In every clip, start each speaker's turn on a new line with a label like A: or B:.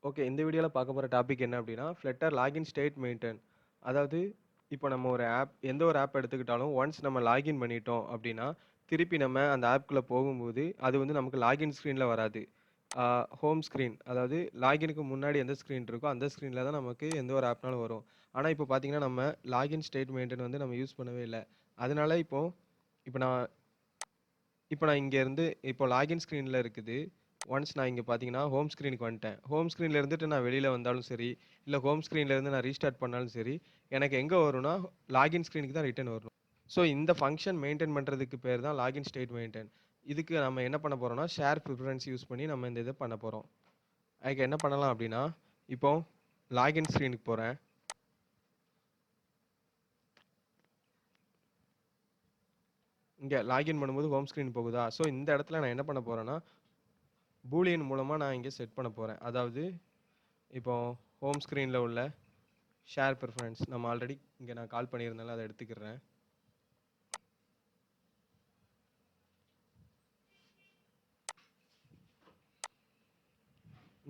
A: Okay. இந்த வீடியோல பார்க்க போற டாபிக் என்ன அப்டின்னா, Flutter லாகின் ஸ்டேட் மெயின்டெயின். அதாவது, இப்போ நம்ம ஒரு எந்த ஒரு ஆப் எடுத்துக்கிட்டாலும், ஒன்ஸ் நம்ம லாகின் பண்ணிட்டோம் அப்டின்னா, திருப்பி நம்ம அந்த ஆப்க்குள்ள போகும்போது, அது வந்து நமக்கு லாகின் ஸ்க்ரீன்ல வராது. ஆ ஹோம் ஸ்க்ரீன் அதாவது லாகினுக்கு முன்னாடி எந்த ஸ்க்ரீன் இருக்கோ, அந்த ஸ்க்ரீன்ல தான் நமக்கு எந்த ஒரு ஆப்னாலும் வரும். ஆனா, இப்போ பார்த்தீங்கன்னா, நம்ம லாகின் ஸ்டேட் மெயின்டெயின் வந்து நம்ம யூஸ் பண்ணவே இல்ல. அதனால இப்போ நான் இங்க இருந்து இப்போ லாகின் ஸ்க்ரீன்ல இருக்குது. ஒன்ஸ் நான் இங்க பார்த்தீங்கன்னா, ஹோம் ஸ்க்ரீனுக்கு வந்துட்டேன். ஹோம் ஸ்க்ரீன்ல இருந்துட்டு நான் வெளியில வந்தாலும் சரி, இல்ல ஹோம் ஸ்க்ரீன்ல இருந்து நான் ரீஸ்டார்ட் பண்ணாலும் சரி, எனக்கு எங்க வரும்னா, லாகின் ஸ்க்ரீனுக்கு தான் ரிட்டர்ன் வரும். ஸோ இந்த ஃபங்ஷன் மெயின்டெயின் பண்றதுக்கு பேர் தான் லாகின் ஸ்டேட் மெயின்டெயின். இதுக்கு நம்ம என்ன பண்ண போறோம்னா, ஷேர் ப்ரிஃபரன்ஸ் யூஸ் பண்ணி நம்ம இந்த இத பண்ண போறோம். அதுக்கு என்ன பண்ணலாம் அப்டின்னா, இப்போ லாகின் ஸ்க்ரீனுக்கு போறேன். இங்க லாகின் பண்ணும்போது ஹோம் ஸ்க்ரீன் போகுதா? ஸோ இந்த இடத்துல நான் என்ன பண்ண போறேன்னா, பூலியன் மூலமா நான் இங்க செட் பண்ண போறேன். அதாவது இப்போ ஹோம் ஸ்க்ரீன்ல உள்ள ஷேர் ப்ரிஃபரன்ஸ் நம்ம ஆல்ரெடி இங்க நான் கால் பண்ணியிருந்தேன்ல, அத எடுத்துக்கிறேன்.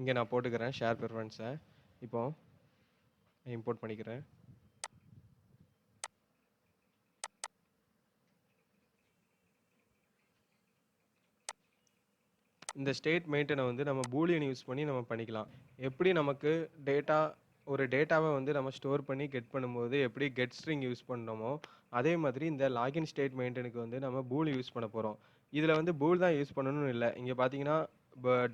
A: இங்க நான் போட்டுக்கிறேன் ஷேர் ப்ரிஃபரன்ஸ. இப்போ இம்போர்ட் பண்ணிக்கிறேன். இந்த ஸ்டேட் மெயின்டெயின வந்து நம்ம பூலியன் யூஸ் பண்ணி நம்ம பண்ணிக்கலாம். எப்படி நமக்கு டேட்டா ஒரு டேட்டாவ வந்து நம்ம ஸ்டோர் பண்ணி கெட் பண்ணும்போது எப்படி கெட் ஸ்ட்ரிங் யூஸ் பண்ணோமோ, அதே மாதிரி இந்த லாகின் ஸ்டேட் மெயின்டெயினுக்கு வந்து நம்ம பூல் யூஸ் பண்ண போறோம். இதுல வந்து பூல் தான் யூஸ் பண்ணணும்னு இல்ல. இங்க பார்த்தீங்கன்னா,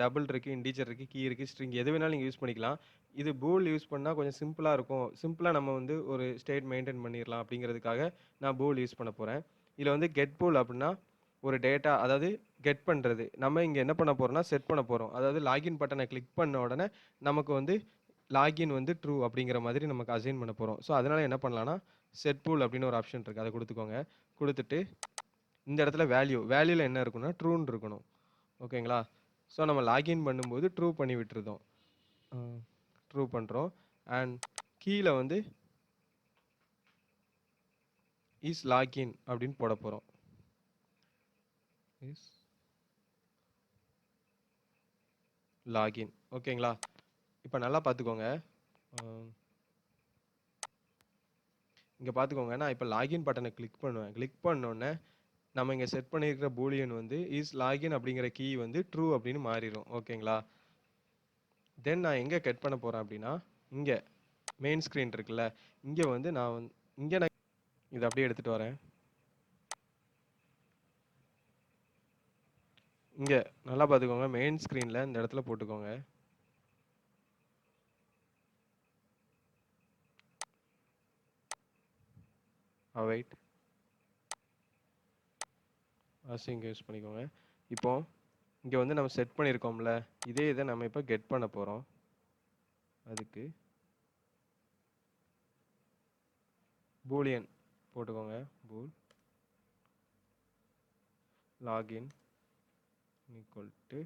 A: டபுள் இருக்கு, இன்டிஜர் இருக்கு, கீ இருக்கு, ஸ்ட்ரிங் எது வேணாலும் நீங்க யூஸ் பண்ணிக்கலாம். இது பூல் யூஸ் பண்ணா கொஞ்சம் சிம்பிளா இருக்கும். சிம்பிளா நம்ம வந்து ஒரு ஸ்டேட் மெயின்டெயின் பண்ணிறலாம் அப்படிங்கிறதுக்காக நான் பூல் யூஸ் பண்ண போறேன். இதுல வந்து கெட் பூல் அப்படின்னா, ஒரு டேட்டா அதாவது கெட் பண்றது. நம்ம இங்க என்ன பண்ண போறோம்னா, செட் பண்ண போறோம். அதாவது லாகின் பட்டன கிளிக் பண்ண உடனே நமக்கு வந்து லாகின் வந்து ட்ரூ அப்படிங்கிற மாதிரி நமக்கு அசைன் பண்ண போறோம். ஸோ அதனால என்ன பண்ணலாம்னா, செட் பூல் அப்படின்னு ஒரு ஆப்ஷன் இருக்கு. அத குடுத்துக்கோங்க. குடுத்துட்டு இந்த இடத்துல வேல்யூல என்ன இருக்கும்னா, ட்ரூன்னு இருக்கணும். ஓகேங்களா? ஸோ நம்ம லாகின் பண்ணும்போது ட்ரூ பண்ணி விட்டுருதோம். அ ட்ரூ பண்றோம். அண்ட் கீழ வந்து இஸ் லாகின் அப்படின்னு போடப் போறோம். Is login. ஓகேங்களா? இப்ப நல்லா பார்த்துக்கோங்க. அ இங்க பார்த்துக்கோங்க. நான் இப்ப லாகின் பட்டன கிளிக் பண்ணுவேன். கிளிக் பண்ணோனே, நம்ம இங்க செட் பண்ணியிருக்கிற பூலியன் வந்து இஸ் லாகின் அப்படிங்கிற கீ வந்து ட்ரூ அப்படின்னு மாறிரும். ஓகேங்களா? தென் நான் எங்க கெட் பண்ண போறேன் அப்படின்னா, இங்க மெயின் ஸ்க்ரீன் இருக்குல்ல, இங்க வந்து இங்க நான் இத அப்படியே எடுத்துட்டு வரேன். இங்க நல்லா பார்த்துக்கோங்க. மெயின் ஸ்க்ரீன்ல இந்த இடத்துல போட்டுக்கோங்க. அவைட் இங்க யூஸ் பண்ணிக்கோங்க. இப்போ இங்க வந்து நம்ம செட் பண்ணியிருக்கோம்ல, இதே இத நம்ம இப்ப கெட் பண்ண போறோம். அதுக்கு பூலியன் போட்டுக்கோங்க. பூல் லாகின் ஈக்குவல் டு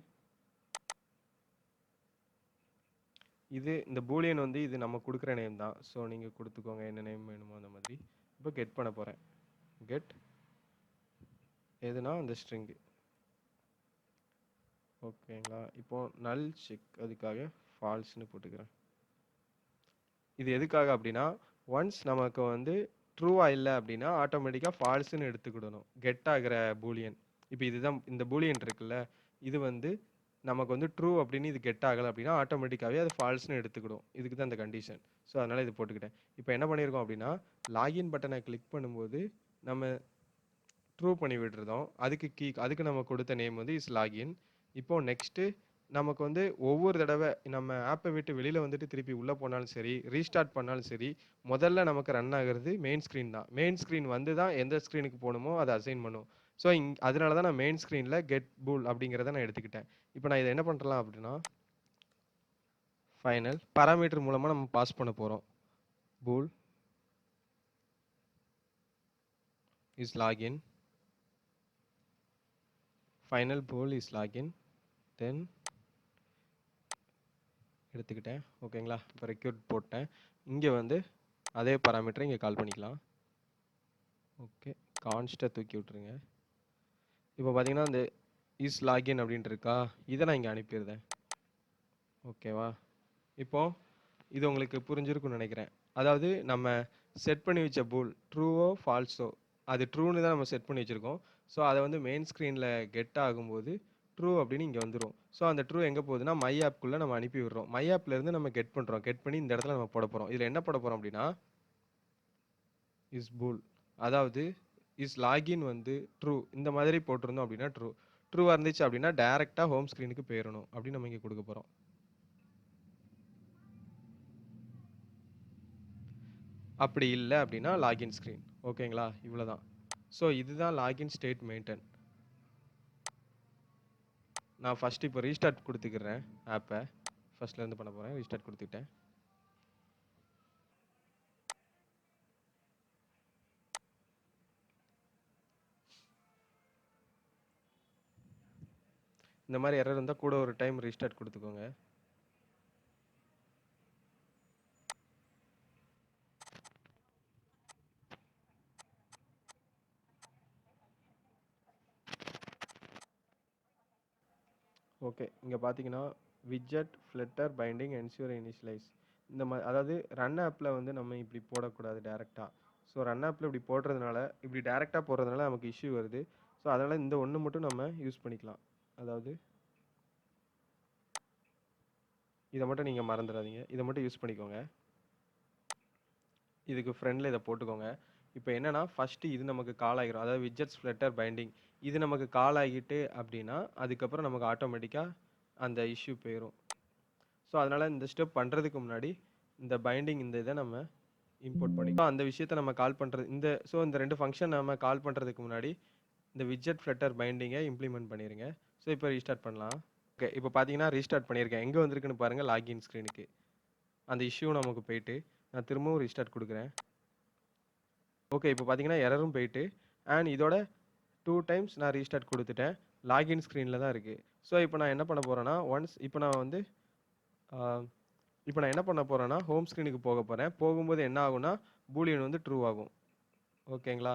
A: இந்த பூலியன் வந்து இது நம்ம குடுக்குற நேம் தான். ஸோ நீங்க குடுத்துக்கோங்க என்ன நேம் வேணுமோ அந்த மாதிரி. இப்போ கெட் பண்ண போறேன். கெட் எதுனா அந்த ஸ்ட்ரிங். ஓகேங்களா? இப்போ நல் செக் அதுக்காக ஃபால்ஸ்ன்னு போட்டுக்கிறேன். இது எதுக்காக அப்படின்னா, ஒன்ஸ் நமக்கு வந்து ட்ரூவா இல்ல அப்படின்னா, ஆட்டோமேட்டிக்கா ஃபால்ஸ்ன்னு எடுத்துக்கிடணும். கெட் ஆகுற பூலியன். இப்போ இதுதான் இந்த பூலியன் இருக்குல்ல, இது வந்து நமக்கு வந்து ட்ரூ அப்படின்னு இது கெட் ஆகல அப்படின்னா, ஆட்டோமேட்டிக்காவே அது ஃபால்ஸ்ன்னு எடுத்துக்கிடும். இதுக்கு தான் இந்த கண்டிஷன். ஸோ அதனால இது போட்டுக்கிட்டேன். இப்போ என்ன பண்ணியிருக்கோம் அப்படின்னா, லாகின் பட்டனை கிளிக் பண்ணும்போது, நம்ம ட்ரூ பண்ணி விட்டுருந்தோம். அதுக்கு நம்ம கொடுத்த நேம் வந்து இஸ் லாகின். இப்போ நெக்ஸ்ட்டு நமக்கு வந்து ஒவ்வொரு தடவ நம்ம ஆப்ப விட்டு வெளியில வந்துட்டு திருப்பி உள்ள போனாலும் சரி, ரீஸ்டார்ட் பண்ணாலும் சரி, முதல்ல நமக்கு ரன் ஆகுறது மெயின் ஸ்க்ரீன் தான். மெயின் ஸ்க்ரீன் வந்து தான் எந்த ஸ்க்ரீனுக்கு போணுமோ அத அசைன் பண்ணும். ஸோ அதனால தான் நான் மெயின் ஸ்க்ரீன்ல கெட் பூல் அப்படிங்கிறத நான் எடுத்துக்கிட்டேன். இப்போ நான் இத என்ன பண்ணலாம் அப்படின்னா, ஃபைனல் பாராமீட்டர் மூலமா நம்ம பாஸ் பண்ண போறோம். Pool is login. Final pool is login. Then எடுத்துக்கிட்டேன். ஓகேங்களா? இப்போ ரெக்யூட் போட்டேன். இங்க வந்து அதே பாராமீட்டர இங்க கால் பண்ணிக்கலாம். ஓகே. கான்ஸ்ட்ட தூக்கி விட்டுருங்க. இப்போ பார்த்தீங்கன்னா, இந்த இஸ் லாகின் அப்படின்ட்டு இருக்கா? இத நான் இங்க அனுப்பிருதேன். ஓகேவா? இப்போ இது உங்களுக்கு புரிஞ்சிருக்கும்னு நினைக்கிறேன். அதாவது நம்ம செட் பண்ணி வச்ச பூல் ட்ரூவோ, ஃபால்ஸோ அது ட்ரூன்னு தான் நம்ம செட் பண்ணி வச்சிருக்கோம். ஸோ அத வந்து மெயின் ஸ்க்ரீன்ல கெட் ஆகும்போது ட்ரூ அப்படின்னு இங்க வந்துரும். ஸோ அந்த ட்ரூ எங்க போகுதுன்னா, மை ஆப்க்குள்ள நம்ம அனுப்பி விடுறோம். மை ஆப்ல இருந்து நம்ம கெட் பண்றோம். கெட் பண்ணி இந்த இடத்துல நம்ம போடப் போறோம். இதுல என்ன போடப் போறோம் அப்படின்னா, இஸ் பூல் அதாவது இஸ் லாகின் வந்து ட்ரூ இந்த மாதிரி போட்டிருந்தோம் அப்படின்னா ட்ரூ. ட்ரூவா இருந்துச்சு அப்படின்னா டைரக்ட்டா ஹோம் ஸ்க்ரீனுக்கு போயிரணும் அப்படின்னு நம்ம இங்க கொடுக்கப் போறோம். அப்படி இல்ல அப்படின்னா லாகின் ஸ்க்ரீன். ஓகேங்களா? இவ்வளவுதான். ஸோ இதுதான் லாகின் ஸ்டேட் மெயின்டெயின். நான் ஃபர்ஸ்ட் இப்போ ரீஸ்டார்ட் கொடுத்துக்கிறேன் ஆப்பை. ஃபர்ஸ்ட்ல இருந்து பண்ண போறேன். ரீஸ்டார்ட் கொடுத்துட்டேன். இந்த மாதிரி எரர் இருந்தா கூட ஒரு டைம் ரீஸ்டார்ட் கொடுத்துக்கோங்க. ஓகே. இங்க பார்த்தீங்கன்னா widget, flutter, binding, ensure initialise இந்த மாதிரி அதாவது ரன் ஆப்ல வந்து நம்ம இப்படி போடக்கூடாது டைரக்டா. ஸோ ரன் ஆப்ல இப்படி போடுறதுனால இப்படி டைரக்டா போடுறதுனால நமக்கு இஷ்யூ வருது. ஸோ அதனால இந்த ஒன்று மட்டும் நம்ம யூஸ் பண்ணிக்கலாம். அதாவது இதை மட்டும் நீங்க மறந்துடாதீங்க. இதை மட்டும் யூஸ் பண்ணிக்கோங்க. இதுக்கு ஃப்ரெண்ட்ல இதை போட்டுக்கோங்க. இப்போ என்னன்னா ஃபர்ஸ்ட் இது நமக்கு கால் ஆகிரும். அதாவது விட்ஜெட்ஸ், ஃப்ளட்டர், பைண்டிங் இது நமக்கு கால் ஆகிட்டு அப்படின்னா அதுக்கப்புறம் நமக்கு ஆட்டோமேட்டிக்கா அந்த இஷ்யூ போயிடும். ஸோ அதனால இந்த ஸ்டெப் பண்றதுக்கு முன்னாடி இந்த பைண்டிங் இந்த இதை நம்ம இம்போர்ட் பண்ணிக்கலாம். அந்த விஷயத்தை நம்ம கால் பண்றது இந்த ரெண்டு ஃபங்க்ஷன் நம்ம கால் பண்றதுக்கு முன்னாடி இந்த விட்ஜெட், ஃப்ளட்டர், பைண்டிங்கை இம்ப்ளிமெண்ட் பண்ணிருங்க. ஸோ இப்போ ரீஸ்டார்ட் பண்ணலாம். ஓகே. இப்போ பார்த்தீங்கன்னா ரீஸ்டார்ட் பண்ணியிருக்கேன். எங்கே வந்திருக்குன்னு பாருங்க, லாகின் ஸ்க்ரீனுக்கு. அந்த இஷ்யூ நமக்கு போயிட்டு நான் திரும்பவும் ரீஸ்டார்ட் கொடுக்குறேன். ஓகே. இப்போ பார்த்தீங்கன்னா எரரும் போயிட்டு அண்ட் இதோட 2 டைம்ஸ் நான் ரீஸ்டார்ட் கொடுத்துட்டேன். லாகின் ஸ்க்ரீனில் தான் இருக்குது. ஸோ இப்போ நான் என்ன பண்ண போகிறேன்னா இப்போ நான் என்ன பண்ண போகிறேன்னா ஹோம் ஸ்க்ரீனுக்கு போக போகிறேன். போகும்போது என்ன ஆகும்னா பூலியன் வந்து ட்ரூ ஆகும். ஓகேங்களா?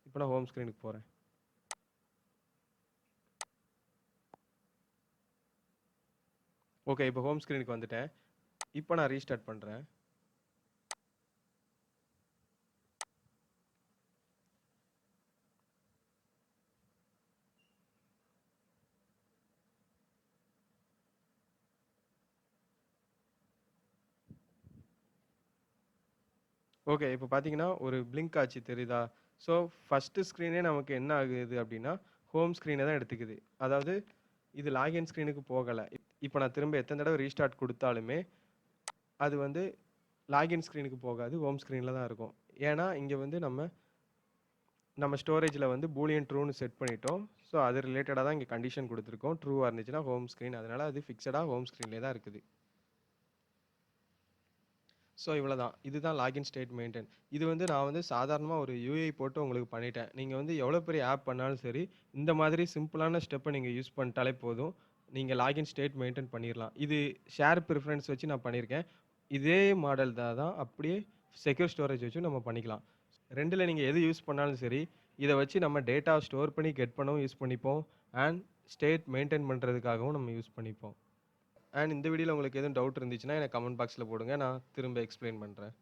A: இப்போ நான் ஹோம் ஸ்க்ரீனுக்கு போகிறேன். ஓகே. இப்போ ஹோம் ஸ்க்ரீனுக்கு வந்துட்டேன். இப்போ நான் ரீஸ்டார்ட் பண்ணுறேன். ஓகே. இப்போ பார்த்தீங்கன்னா ஒரு பிளிங்க் ஆச்சு தெரியுதா? ஸோ ஃபர்ஸ்ட்டு ஸ்க்ரீனே நமக்கு என்ன ஆகுது அப்படின்னா ஹோம் ஸ்க்ரீனை தான் எடுத்துக்குது. அதாவது இது லாகின் ஸ்க்ரீனுக்கு போகலை. இப்போ நான் திரும்ப எத்தனை தடவை ரீஸ்டார்ட் கொடுத்தாலுமே அது வந்து லாகின் ஸ்க்ரீனுக்கு போகாது. ஹோம் ஸ்க்ரீனில் தான் இருக்கும். ஏன்னா இங்கே வந்து நம்ம ஸ்டோரேஜில் வந்து பூலியன் ட்ரூன்னு செட் பண்ணிட்டோம். ஸோ அது ரிலேட்டடாக தான் இங்கே கண்டிஷன் கொடுத்துருக்கோம். ட்ரூவாக இருந்துச்சுன்னா ஹோம் ஸ்க்ரீன். அதனால அது ஃபிக்ஸடாக ஹோம் ஸ்க்ரீன்லேயே தான் இருக்குது. ஸோ இவ்வளோதான். இதுதான் லாகின் ஸ்டேட் மெயின்டெயின். இது வந்து நான் வந்து சாதாரணமாக ஒரு யூஐ போட்டு உங்களுக்கு பண்ணிட்டேன். நீங்கள் வந்து எவ்வளோ பெரிய ஆப் பண்ணாலும் சரி, இந்த மாதிரி சிம்பிளான ஸ்டெப்பை நீங்கள் யூஸ் பண்ணிட்டாலே போதும். நீங்கள் லாகின் ஸ்டேட் மெயின்டெயின் பண்ணிடலாம். இது ஷேர் ப்ரிஃபரன்ஸ் வச்சு நான் பண்ணியிருக்கேன். இதே மாடல் தான் அப்படியே செக்யூர் ஸ்டோரேஜ் வச்சும் நம்ம பண்ணிக்கலாம். 2ல நீங்க எது யூஸ் பண்ணாலும் சரி, இத வச்சு நம்ம டேட்டா ஸ்டோர் பண்ணி கெட் பண்ணவும் யூஸ் பண்ணிப்போம். அண்ட் ஸ்டேட் மெயின்டெயின் பண்றதுக்காகவும் நம்ம யூஸ் பண்ணிப்போம். அண்ட் இந்த வீடியோல உங்களுக்கு எதுவும் டவுட் இருந்துச்சுன்னா எனக்கு கமெண்ட் பாக்ஸ்ல போடுங்க. நான் திரும்ப எக்ஸ்பிளைன் பண்றேன்.